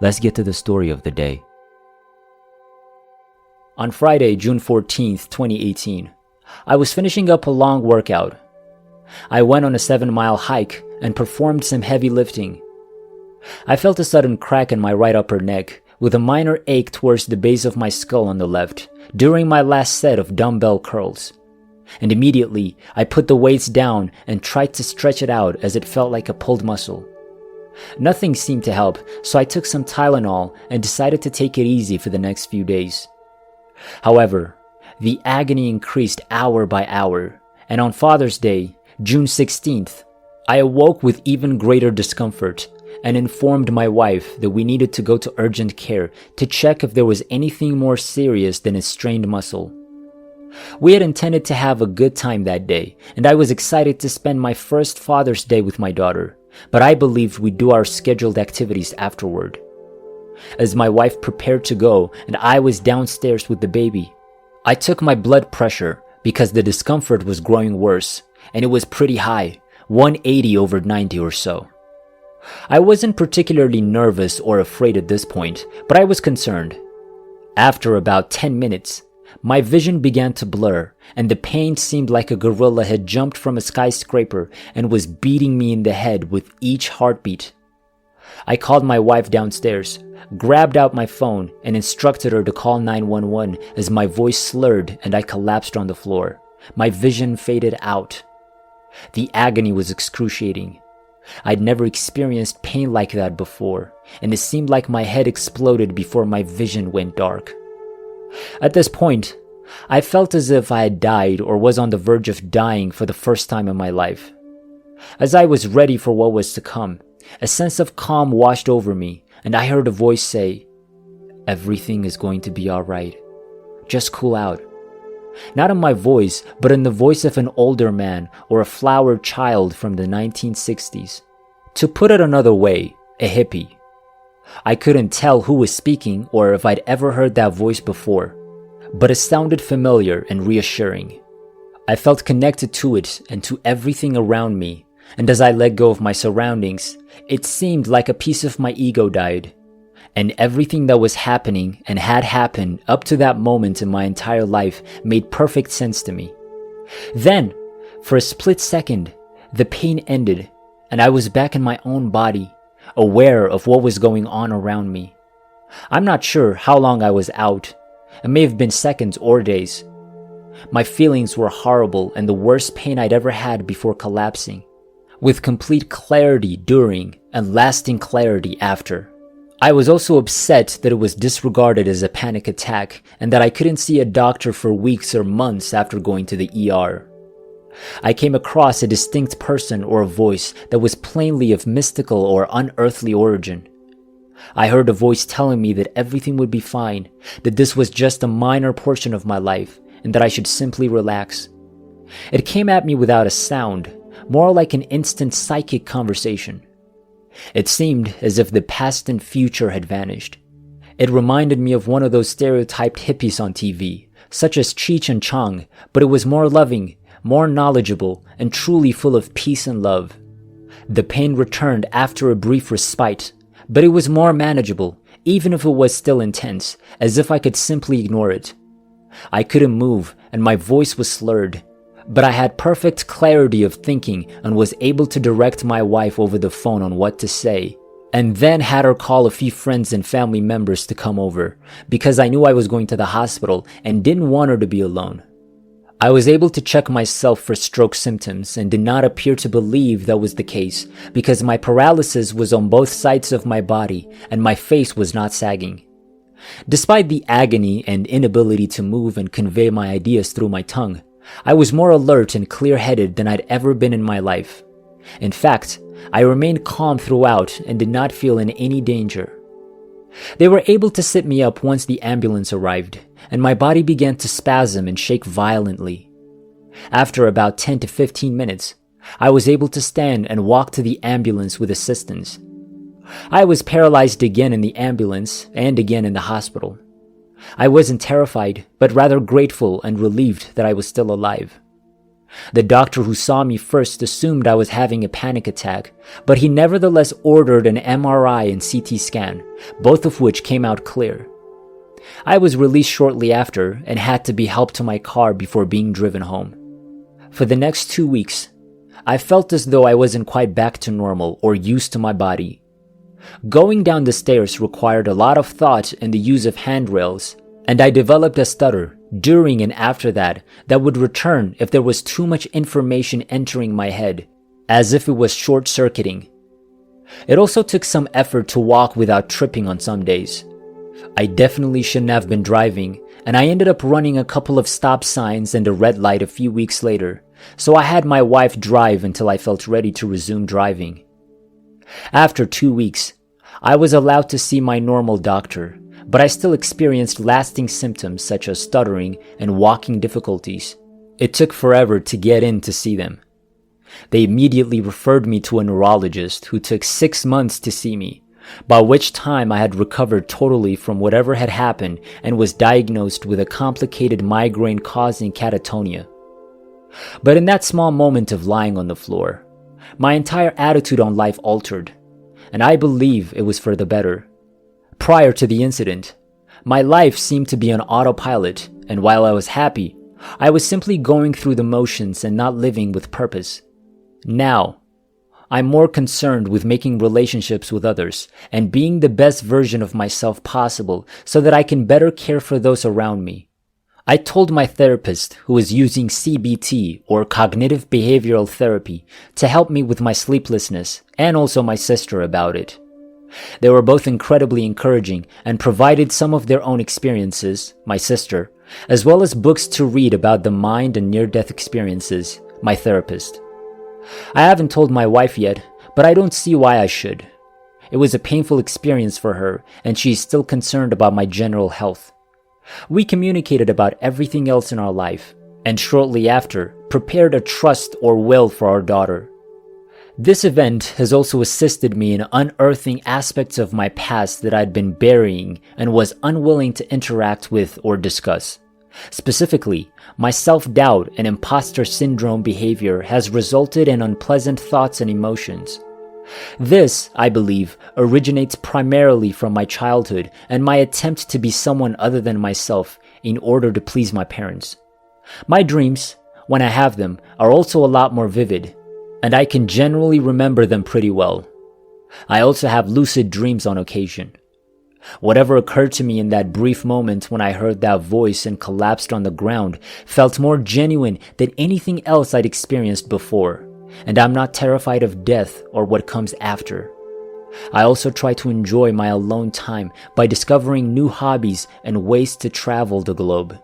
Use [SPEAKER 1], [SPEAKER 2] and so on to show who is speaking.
[SPEAKER 1] Let's get to the story of the day. On Friday, June 14th, 2018, I was finishing up a long workout. I went on a 7-mile hike and performed some heavy lifting. I felt a sudden crack in my right upper neck, with a minor ache towards the base of my skull on the left, during my last set of dumbbell curls. And immediately, I put the weights down and tried to stretch it out as it felt like a pulled muscle. Nothing seemed to help, so I took some Tylenol and decided to take it easy for the next few days. However, the agony increased hour by hour, and on Father's Day, June 16th, I awoke with even greater discomfort and informed my wife that we needed to go to urgent care to check if there was anything more serious than a strained muscle. We had intended to have a good time that day, and I was excited to spend my first Father's Day with my daughter, but I believed we'd do our scheduled activities afterward. As my wife prepared to go and I was downstairs with the baby, I took my blood pressure because the discomfort was growing worse, and it was pretty high, 180/90 or so. I wasn't particularly nervous or afraid at this point, but I was concerned. After about 10 minutes, my vision began to blur, and the pain seemed like a gorilla had jumped from a skyscraper and was beating me in the head with each heartbeat. I called my wife downstairs, grabbed out my phone, and instructed her to call 911 as my voice slurred and I collapsed on the floor. My vision faded out. The agony was excruciating. I'd never experienced pain like that before, and it seemed like my head exploded before my vision went dark. At this point, I felt as if I had died or was on the verge of dying for the first time in my life. As I was ready for what was to come, a sense of calm washed over me, and I heard a voice say, "Everything is going to be all right. Just cool out." Not in my voice, but in the voice of an older man or a flower child from the 1960s. To put it another way, a hippie. I couldn't tell who was speaking or if I'd ever heard that voice before, but it sounded familiar and reassuring. I felt connected to it and to everything around me, and as I let go of my surroundings, it seemed like a piece of my ego died, and everything that was happening and had happened up to that moment in my entire life made perfect sense to me. Then, for a split second, the pain ended, and I was back in my own body, aware of what was going on around me. I'm not sure how long I was out. It may have been seconds or days. My feelings were horrible and the worst pain I'd ever had before collapsing, with complete clarity during and lasting clarity after. I was also upset that it was disregarded as a panic attack and that I couldn't see a doctor for weeks or months after going to the ER. I came across a distinct person or a voice that was plainly of mystical or unearthly origin. I heard a voice telling me that everything would be fine, that this was just a minor portion of my life, and that I should simply relax. It came at me without a sound, more like an instant psychic conversation. It seemed as if the past and future had vanished. It reminded me of one of those stereotyped hippies on TV, such as Cheech and Chong, but it was more loving, more knowledgeable, and truly full of peace and love. The pain returned after a brief respite, but it was more manageable, even if it was still intense, as if I could simply ignore it. I couldn't move, and my voice was slurred, but I had perfect clarity of thinking and was able to direct my wife over the phone on what to say, and then had her call a few friends and family members to come over, because I knew I was going to the hospital and didn't want her to be alone. I was able to check myself for stroke symptoms and did not appear to believe that was the case because my paralysis was on both sides of my body and my face was not sagging. Despite the agony and inability to move and convey my ideas through my tongue, I was more alert and clear-headed than I'd ever been in my life. In fact, I remained calm throughout and did not feel in any danger. They were able to sit me up once the ambulance arrived, and my body began to spasm and shake violently. After about 10 to 15 minutes, I was able to stand and walk to the ambulance with assistance. I was paralyzed again in the ambulance and again in the hospital. I wasn't terrified, but rather grateful and relieved that I was still alive. The doctor who saw me first assumed I was having a panic attack, but he nevertheless ordered an MRI and CT scan, both of which came out clear. I was released shortly after and had to be helped to my car before being driven home. For the next 2 weeks, I felt as though I wasn't quite back to normal or used to my body. Going down the stairs required a lot of thought and the use of handrails, and I developed a stutter during and after that would return if there was too much information entering my head, as if it was short-circuiting. It also took some effort to walk without tripping on some days. I definitely shouldn't have been driving, and I ended up running a couple of stop signs and a red light a few weeks later, so I had my wife drive until I felt ready to resume driving. After 2 weeks, I was allowed to see my normal doctor, but I still experienced lasting symptoms such as stuttering and walking difficulties. It took forever to get in to see them. They immediately referred me to a neurologist who took 6 months to see me, by which time I had recovered totally from whatever had happened and was diagnosed with a complicated migraine causing catatonia. But in that small moment of lying on the floor, my entire attitude on life altered, and I believe it was for the better. Prior to the incident, my life seemed to be on autopilot, and while I was happy, I was simply going through the motions and not living with purpose. Now, I'm more concerned with making relationships with others and being the best version of myself possible so that I can better care for those around me. I told my therapist, who is using CBT or cognitive behavioral therapy, to help me with my sleeplessness, and also my sister about it. They were both incredibly encouraging and provided some of their own experiences, my sister, as well as books to read about the mind and near-death experiences, my therapist. I haven't told my wife yet, but I don't see why I should. It was a painful experience for her, and she's still concerned about my general health. We communicated about everything else in our life, and shortly after, prepared a trust or will for our daughter. This event has also assisted me in unearthing aspects of my past that I'd been burying and was unwilling to interact with or discuss. Specifically, my self-doubt and imposter syndrome behavior has resulted in unpleasant thoughts and emotions. This, I believe, originates primarily from my childhood and my attempt to be someone other than myself in order to please my parents. My dreams, when I have them, are also a lot more vivid, and I can generally remember them pretty well. I also have lucid dreams on occasion. Whatever occurred to me in that brief moment when I heard that voice and collapsed on the ground felt more genuine than anything else I'd experienced before, and I'm not terrified of death or what comes after. I also try to enjoy my alone time by discovering new hobbies and ways to travel the globe.